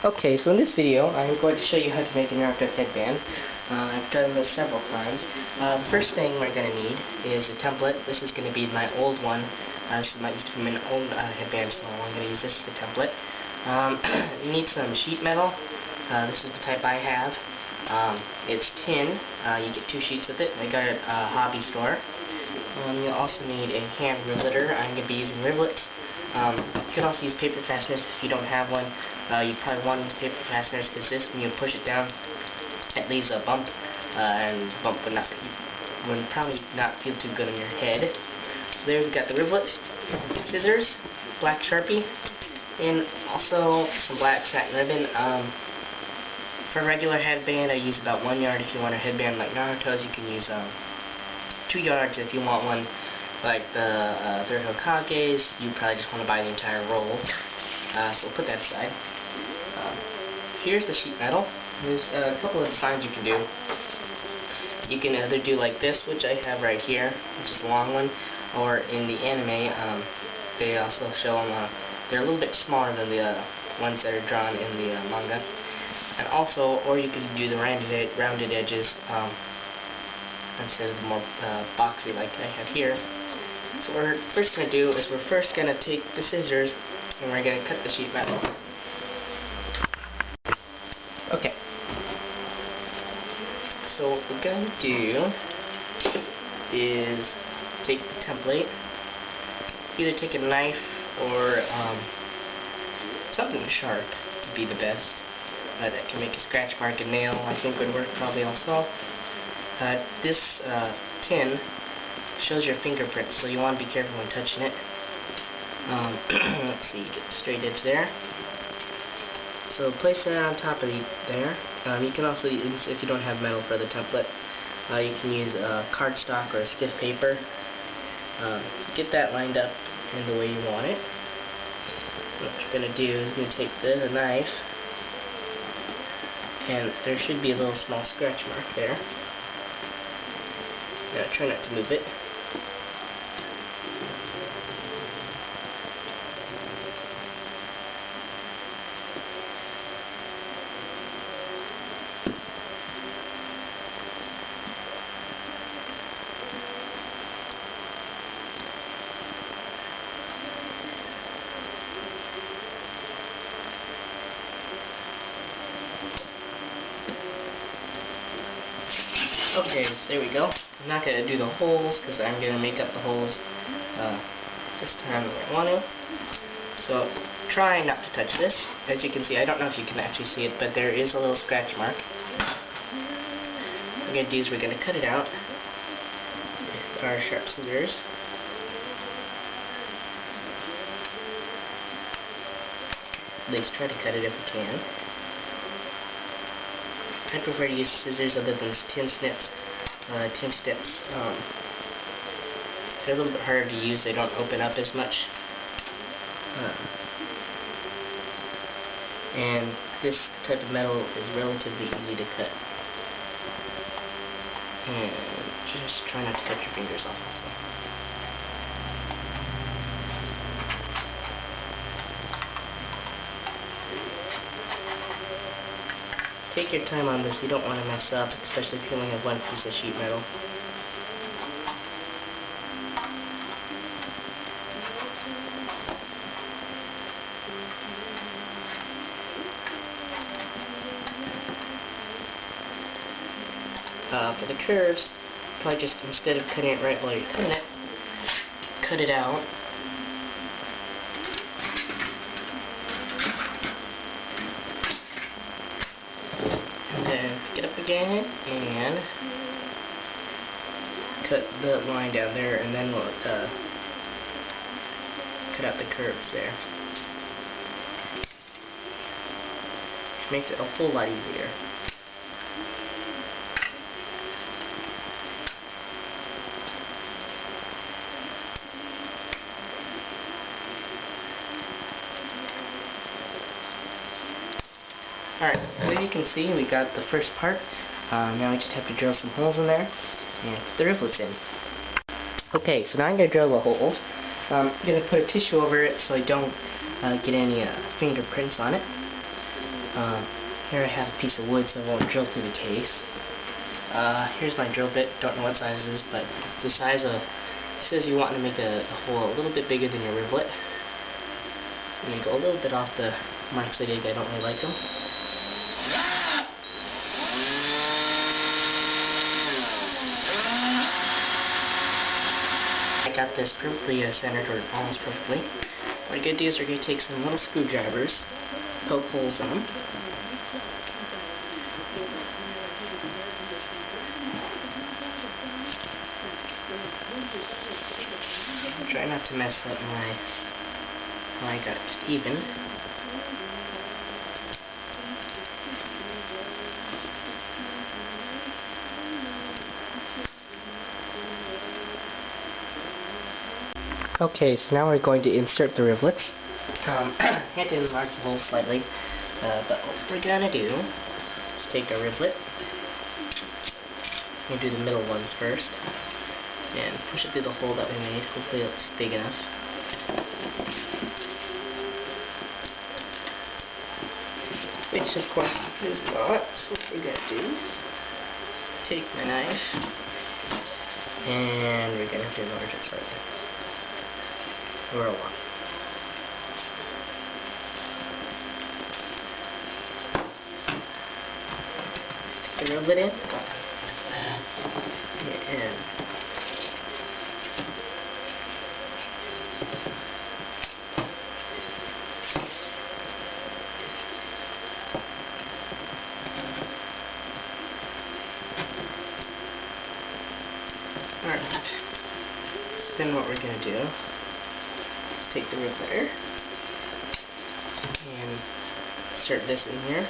Okay, so in this video, I'm going to show you how to make a Naruto headband. I've done this several times. The first thing we're going to need is a template. This is going to be my old one. This used to be my old headband, so I'm going to use this as the template. You need some sheet metal. This is the type I have. It's tin. You get 2 sheets of it. I got it at a hobby store. You'll also need a hand riveter. I'm going to be using rivets. You can also use paper fasteners if you don't have one. You probably want to use paper fasteners because this, when you push it down, it leaves a bump, and the bump would probably not feel too good on your head. So there we've got the rivets, scissors, black Sharpie, and also some black satin ribbon. For a regular headband, I use about 1 yard. If you want a headband like Naruto's, you can use 2 yards if you want one like the Third Hokage's. You probably just want to buy the entire roll. So we'll put that aside. Here's the sheet metal. There's a couple of designs you can do. You can either do like this, which I have right here, which is the long one, or in the anime, they also show them, they're a little bit smaller than the ones that are drawn in the manga. And also, or you could do the rounded edges instead of the more boxy like I have here. So what we're first going to do is we're first going to take the scissors and we're going to cut the sheet metal. Okay. So what we're going to do is take the template, either take a knife or something sharp would be the best. That can make a scratch mark. A nail I think would work probably also. This tin shows your fingerprints, so you want to be careful when touching it. Let's see, get the straight edge there. So place that on top of there. You can also use, if you don't have metal for the template, you can use cardstock or a stiff paper to get that lined up in the way you want it. What you're going to do is going to take the knife, and there should be a little small scratch mark there. Now try not to move it. Okay, so there we go. I'm not going to do the holes because I'm going to make up the holes this time the way I want to. So try not to touch this. As you can see, I don't know if you can actually see it, but there is a little scratch mark. What we're going to do is we're going to cut it out with our sharp scissors. At least try to cut it if we can. I prefer to use scissors other than tin snips. Tin snips, they're a little bit harder to use. They don't open up as much. And this type of metal is relatively easy to cut. And just try not to cut your fingers off also. Take your time on this, you don't want to mess up, especially if you only have 1 piece of sheet metal. For the curves, probably just instead of cutting it right while you're cutting it, cut it out. Pick it up again and cut the line down there, and then we'll cut out the curves there. Makes it a whole lot easier. Alright, as you can see, we got the first part. Now we just have to drill some holes in there and put the rivets in. Okay, so now I'm going to drill the holes. I'm going to put a tissue over it so I don't get any fingerprints on it. Here I have a piece of wood so I won't drill through the case. Here's my drill bit. Don't know what size it is, but it's the size of... It says you want to make a hole a little bit bigger than your rivet. So I'm going to go a little bit off the marks I did. I don't really like them. I got this perfectly centered, or almost perfectly. What we're going to do is we're going to take some little screwdrivers, poke holes in them. Try not to mess up my... I got it just even. Okay, so now we're going to insert the rivets. I had to enlarge the hole slightly, but what we're gonna do is take a rivet. We'll do the middle ones first, and push it through the hole that we made. Hopefully it's big enough. Which of course is not, so what we're gonna do is take my knife, and we're gonna have to enlarge it slightly. Or a lot. Stick the rivet in. And alright. So then what we're gonna do is take the riveter and insert this in here.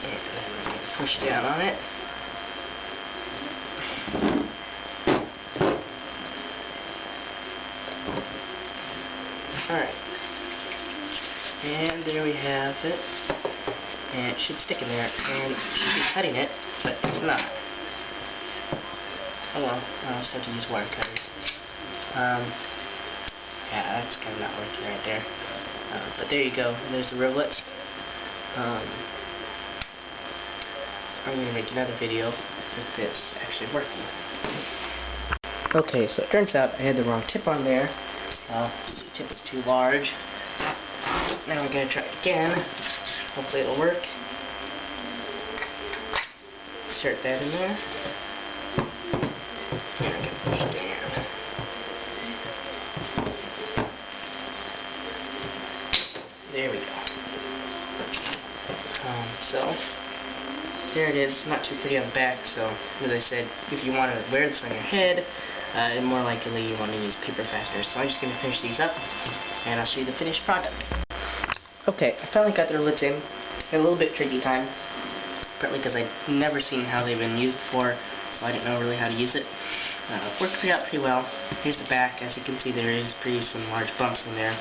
And then we're gonna push down on it. Alright. And there we have it. And it should stick in there, and it should be cutting it, but it's not. Oh well, I'll just have to use wire cutters. Yeah, that's kind of not working right there. But there you go, there's the rivets. So I'm going to make another video with this actually working. Okay, so it turns out I had the wrong tip on there. The tip is too large. Now we're going to try it again. Hopefully it'll work. Insert that in there. And I can push it down. There we go. So there it is. Not too pretty on the back. So as I said, if you want to wear this on your head, more likely you want to use paper fasteners. So I'm just going to finish these up, and I'll show you the finished product. Okay, I finally got the rivets in. Had a little bit tricky time, partly because I'd never seen how they've been used before, so I didn't know really how to use it. Worked out pretty well. Here's the back. As you can see, there is some large bumps in there.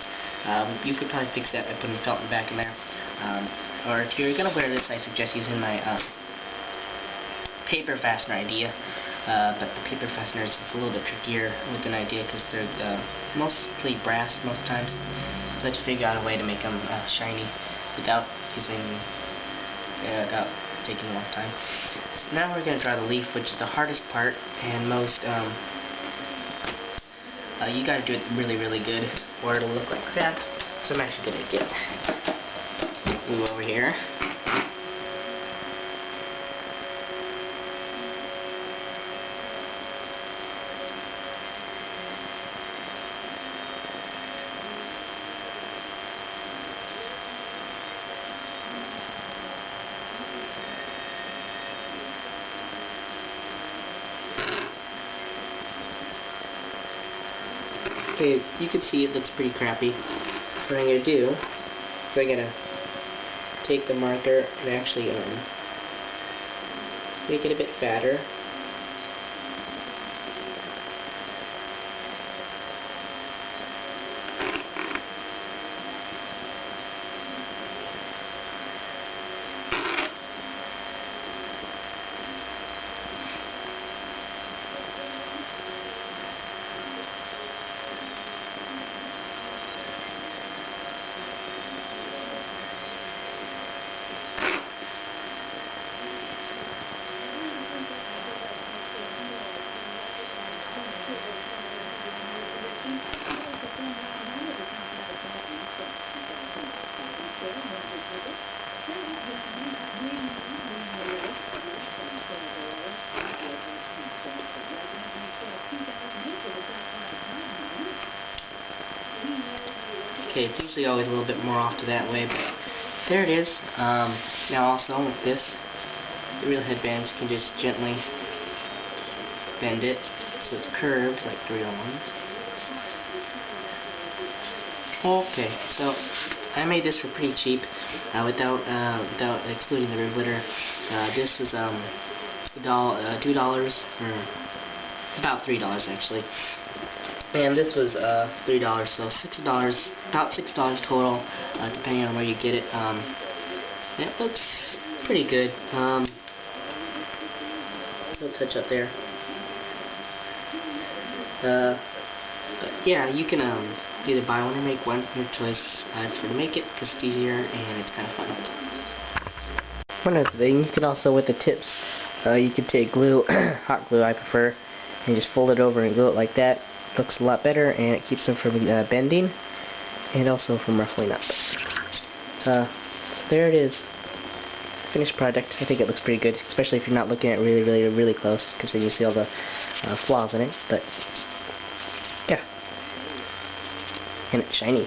You could probably fix that by putting felt in the back in there. Or if you're gonna wear this, I suggest using my paper fastener idea. But the paper fasteners is a little bit trickier with an idea because they're mostly brass most times. So I had to figure out a way to make them shiny without taking a long time. So now we're going to draw the leaf, which is the hardest part and most, you got to do it really, really good or it'll look like crap. So I'm actually going to get glue over here. Okay, you can see it looks pretty crappy. So what I'm going to do is I'm going to take the marker and actually make it a bit fatter. Okay, it's usually always a little bit more off to that way, but there it is. Now also with this, the real headbands, you can just gently bend it so it's curved like the real ones. Okay, so I made this for pretty cheap, without excluding the riveter. This was $2 or about $3 actually, and this was $3, so $6, about $6 total, depending on where you get it. It looks pretty good. Little touch up there. But yeah, you can either buy one or make one, your choice. I prefer to make it because it's easier and it's kind of fun. One other thing, you can also, with the tips, you can take glue, hot glue I prefer, and just fold it over and glue it like that. It looks a lot better, and it keeps them from bending and also from ruffling up. There it is. Finished product. I think it looks pretty good, especially if you're not looking at it really close, because then you see all the flaws in it. But yeah, and it's shiny.